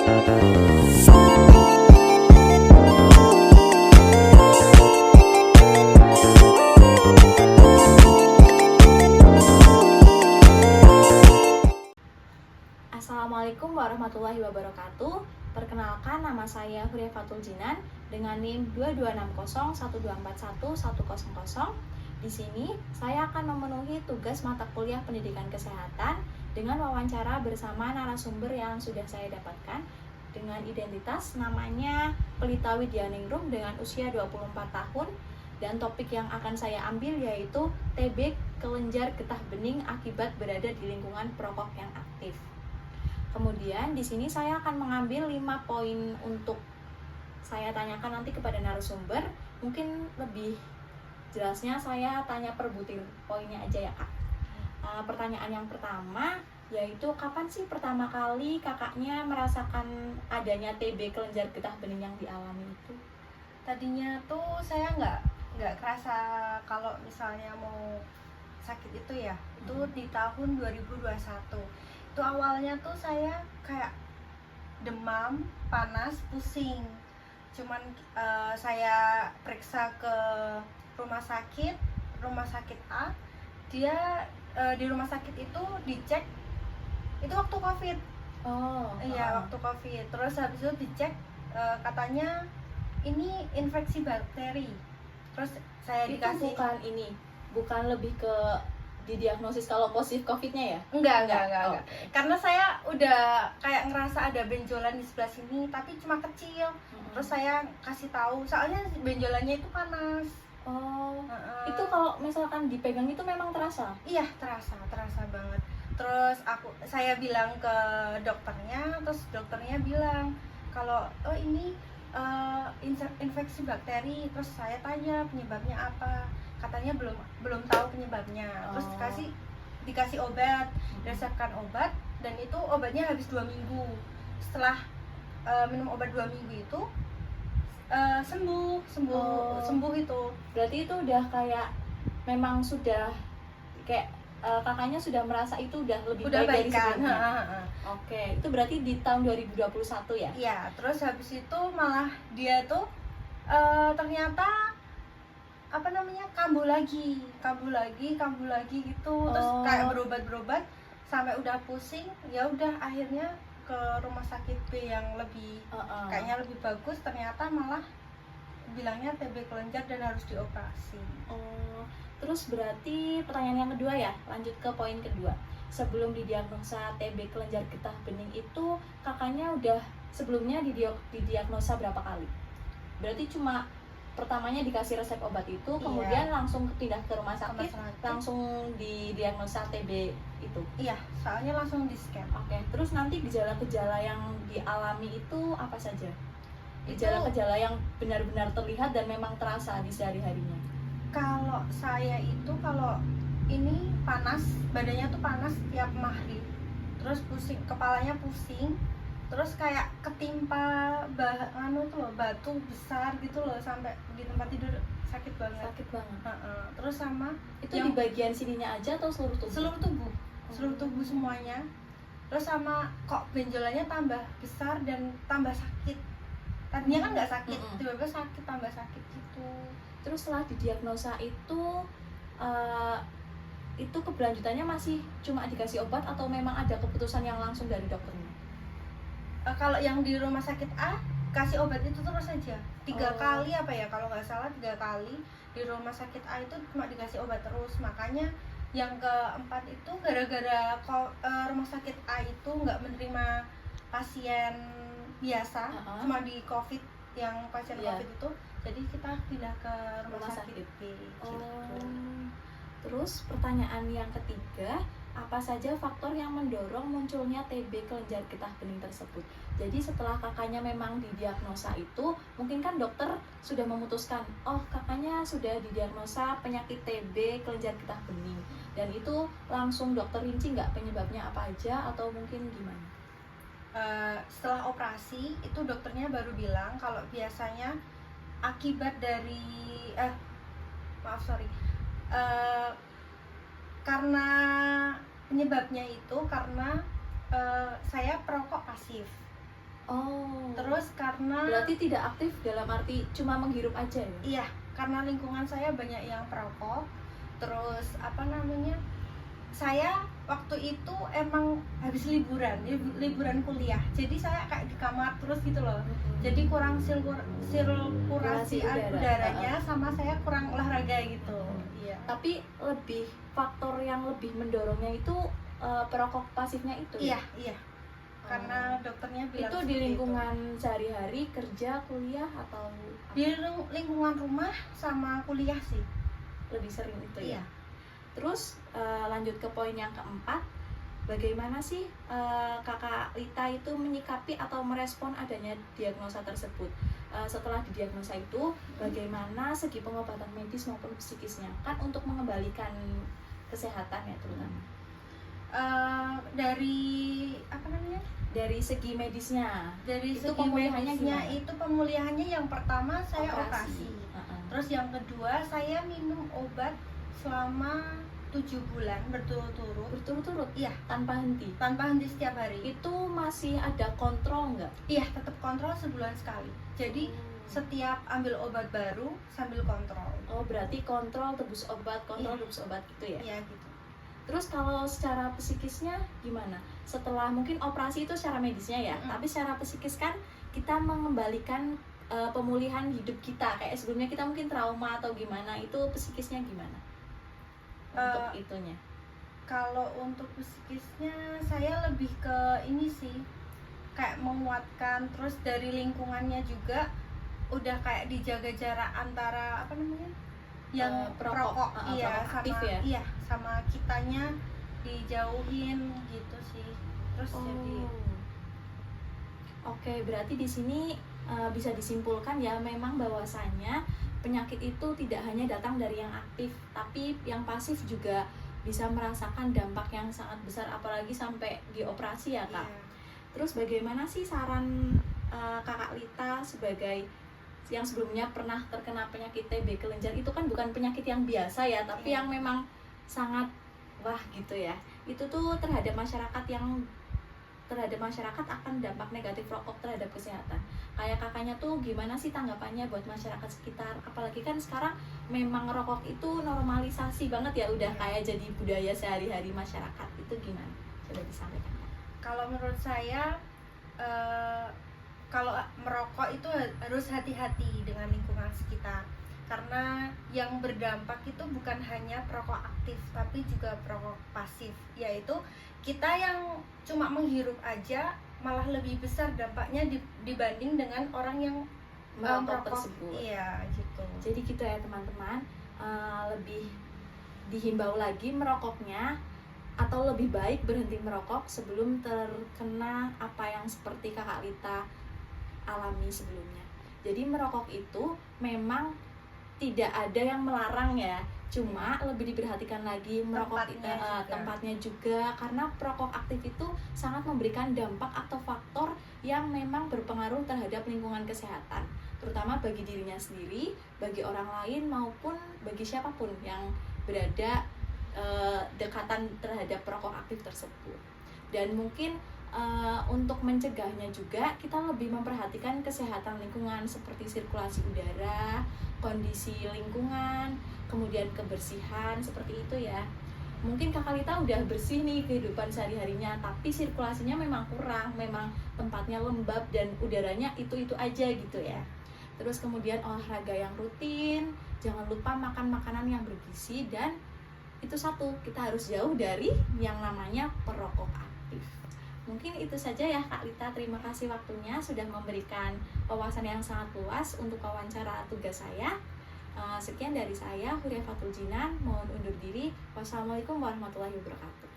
Assalamualaikum warahmatullahi wabarakatuh. Perkenalkan, nama saya Huriyafatul Jinan dengan NIM 226012411100. Di sini saya akan memenuhi tugas mata kuliah Pendidikan Kesehatan dengan wawancara bersama narasumber yang sudah saya dapatkan dengan identitas namanya Pelita Widyaningrum dengan usia 24 tahun, dan topik yang akan saya ambil yaitu TB kelenjar getah bening akibat berada di lingkungan perokok yang aktif. Kemudian di sini saya akan mengambil 5 poin untuk saya tanyakan nanti kepada narasumber. Mungkin lebih jelasnya saya tanya per butir poinnya aja ya Kak. Pertanyaan yang pertama yaitu, kapan sih pertama kali kakaknya merasakan adanya TB kelenjar getah bening yang dialami itu? Tadinya tuh saya nggak kerasa kalau misalnya mau sakit itu ya. Itu di tahun 2021. Itu awalnya tuh saya kayak demam, panas, pusing. Cuman saya periksa ke rumah sakit A. Dia di rumah sakit itu dicek, itu waktu COVID. Waktu COVID. Terus habis itu dicek, katanya ini infeksi bakteri. Terus saya Itu dikasih bukan lebih ke didiagnosis kalau positif COVID-nya ya? Enggak. Okay. Karena saya udah kayak ngerasa ada benjolan di sebelah sini, tapi cuma kecil. Terus saya kasih tahu, soalnya benjolannya itu panas. Itu kalau misalkan dipegang itu memang terasa? Iya, terasa banget. Terus saya bilang ke dokternya, terus dokternya bilang kalau ini infeksi bakteri. Terus saya tanya penyebabnya apa, katanya belum tahu penyebabnya. Terus dikasih obat, resepkan obat, dan itu obatnya habis 2 minggu. Setelah minum obat 2 minggu itu sembuh itu. Berarti itu udah kayak memang sudah kayak kakaknya sudah merasa itu udah lebih baik dari sebelumnya. Oke, itu berarti di tahun 2021 ya? Iya, terus habis itu malah dia tuh ternyata kambuh lagi gitu. Terus kayak berobat sampai udah pusing. Ya udah, akhirnya ke rumah sakit B yang lebih kayaknya lebih bagus. Ternyata malah bilangnya TB kelenjar dan harus dioperasi. Terus berarti pertanyaan yang kedua ya, lanjut ke poin kedua. Sebelum didiagnosa TB kelenjar getah bening itu kakaknya udah sebelumnya didiagnosa berapa kali? Berarti cuma pertamanya dikasih resep obat itu, kemudian langsung pindah ke rumah sakit, langsung didiagnosa TB itu? Iya, soalnya langsung di scan. Oke, terus nanti gejala-gejala yang dialami itu apa saja? Gejala-gejala yang benar-benar terlihat dan memang terasa di sehari-harinya. Kalau saya itu, kalau ini panas, badannya tuh panas tiap maghrib. Terus pusing, kepalanya pusing. Terus kayak ketimpa batu besar gitu loh, sampai di tempat tidur sakit banget. Terus sama itu di bagian sininya aja atau seluruh tubuh? Seluruh tubuh semuanya. Terus sama kok benjolannya tambah besar dan tambah sakit. Tadinya kan nggak sakit, tiba-tiba sakit, tambah sakit gitu. Terus setelah didiagnosa itu keberlanjutannya masih cuma dikasih obat atau memang ada keputusan yang langsung dari dokternya? Kalau yang di rumah sakit A kasih obat itu terus aja 3 kali apa ya, kalau nggak salah 3 kali. Di rumah sakit A itu cuma dikasih obat terus. Makanya yang keempat itu gara-gara rumah sakit A itu nggak menerima pasien biasa, cuma di COVID, yang pasien COVID itu. Jadi kita pindah ke rumah sakit B gitu. Terus pertanyaan yang ketiga, apa saja faktor yang mendorong munculnya TB kelenjar getah bening tersebut? Jadi setelah kakaknya memang didiagnosa itu, mungkin kan dokter sudah memutuskan, kakaknya sudah didiagnosa penyakit TB kelenjar getah bening, dan itu langsung dokter rinci nggak penyebabnya apa aja atau mungkin gimana? Setelah operasi itu dokternya baru bilang kalau biasanya akibat dari karena penyebabnya itu karena saya perokok pasif. Oh. Terus karena Berarti tidak aktif dalam arti cuma menghirup aja ya? iya, karena lingkungan saya banyak yang perokok. Terus apa namanya? Saya waktu itu emang habis liburan kuliah. Jadi saya kayak di kamar terus gitu loh. Jadi kurang sirkulasi udaranya, sama saya kurang olahraga gitu. Iya. Tapi lebih faktor yang lebih mendorongnya itu perokok pasifnya itu Iya, ya? iya. Karena dokternya bilang Itu di seperti lingkungan sehari-hari, kerja, kuliah, atau di lingkungan rumah sama kuliah sih. lebih sering itu ya? Iya. Terus lanjut ke poin yang keempat, bagaimana sih Kakak Lita itu menyikapi atau merespon adanya diagnosa tersebut? Setelah didiagnosa itu, bagaimana segi pengobatan medis maupun psikisnya? Kan untuk mengembalikan kesehatan ya terutama. Dari apa namanya? Dari segi medisnya, Dari itu segi pemulihannya medisnya gimana? itu pemulihannya yang pertama saya operasi. Heeh. Terus yang kedua saya minum obat selama 7 bulan berturut-turut. Berturut-turut Iya, tanpa henti. tanpa henti setiap hari. Itu masih ada kontrol nggak? Iya, tetap kontrol sebulan sekali. Jadi setiap ambil obat baru sambil kontrol. Oh, berarti kontrol tebus obat, kontrol Iya. tebus obat gitu ya? Iya gitu. Terus kalau secara psikisnya gimana? Setelah mungkin operasi itu secara medisnya ya, Mm-mm. tapi secara psikis kan kita mengembalikan pemulihan hidup kita. Kayak sebelumnya kita mungkin trauma atau gimana, itu psikisnya gimana? Untuk itunya. Kalau untuk psikisnya saya lebih ke ini sih, kayak menguatkan. Terus dari lingkungannya juga udah kayak dijaga jarak antara apa namanya, yang perokok, iya, perokok sama aktif ya? iya, sama kitanya dijauhin gitu sih. Terus jadi Oke, berarti di sini bisa disimpulkan ya memang bahwasannya penyakit itu tidak hanya datang dari yang aktif, tapi yang pasif juga bisa merasakan dampak yang sangat besar, apalagi sampai dioperasi ya Kak. iya. Terus bagaimana sih saran Kakak Lita sebagai yang sebelumnya pernah terkena penyakit TB kelenjar? Itu kan bukan penyakit yang biasa ya, tapi Iya. yang memang sangat wah gitu ya. Itu tuh terhadap masyarakat akan dampak negatif rokok terhadap kesehatan. Kayak kakaknya tuh gimana sih tanggapannya buat masyarakat sekitar? Apalagi kan sekarang memang rokok itu normalisasi banget ya, udah kayak jadi budaya sehari-hari masyarakat. Itu gimana? Coba disampaikan. Kalau menurut saya kalau merokok itu harus hati-hati dengan lingkungan sekitar, karena yang berdampak itu bukan hanya perokok aktif tapi juga perokok pasif, yaitu kita yang cuma menghirup aja malah lebih besar dampaknya dibanding dengan orang yang Merokok tersebut. Iya gitu. Jadi gitu ya teman-teman, lebih dihimbau lagi merokoknya, atau lebih baik berhenti merokok sebelum terkena apa yang seperti Kakak Lita alami sebelumnya. Jadi merokok itu memang tidak ada yang melarang ya, cuma lebih diperhatikan lagi merokok tempatnya juga, karena perokok aktif itu sangat memberikan dampak atau faktor yang memang berpengaruh terhadap lingkungan kesehatan, terutama bagi dirinya sendiri, bagi orang lain, maupun bagi siapapun yang berada dekatan terhadap perokok aktif tersebut. Dan mungkin untuk mencegahnya juga kita lebih memperhatikan kesehatan lingkungan seperti sirkulasi udara, kondisi lingkungan, kemudian kebersihan, seperti itu ya. Mungkin Kakak Lita udah bersih nih kehidupan sehari-harinya, tapi sirkulasinya memang kurang, memang tempatnya lembab dan udaranya itu-itu aja gitu ya. Terus kemudian olahraga yang rutin, jangan lupa makan makanan yang bergizi, dan itu satu, kita harus jauh dari yang namanya perokok aktif. Mungkin itu saja ya Kak Lita, terima kasih waktunya sudah memberikan wawasan yang sangat luas untuk wawancara tugas saya. Sekian dari saya, Huria Fatul Jinan, mohon undur diri. Wassalamualaikum warahmatullahi wabarakatuh.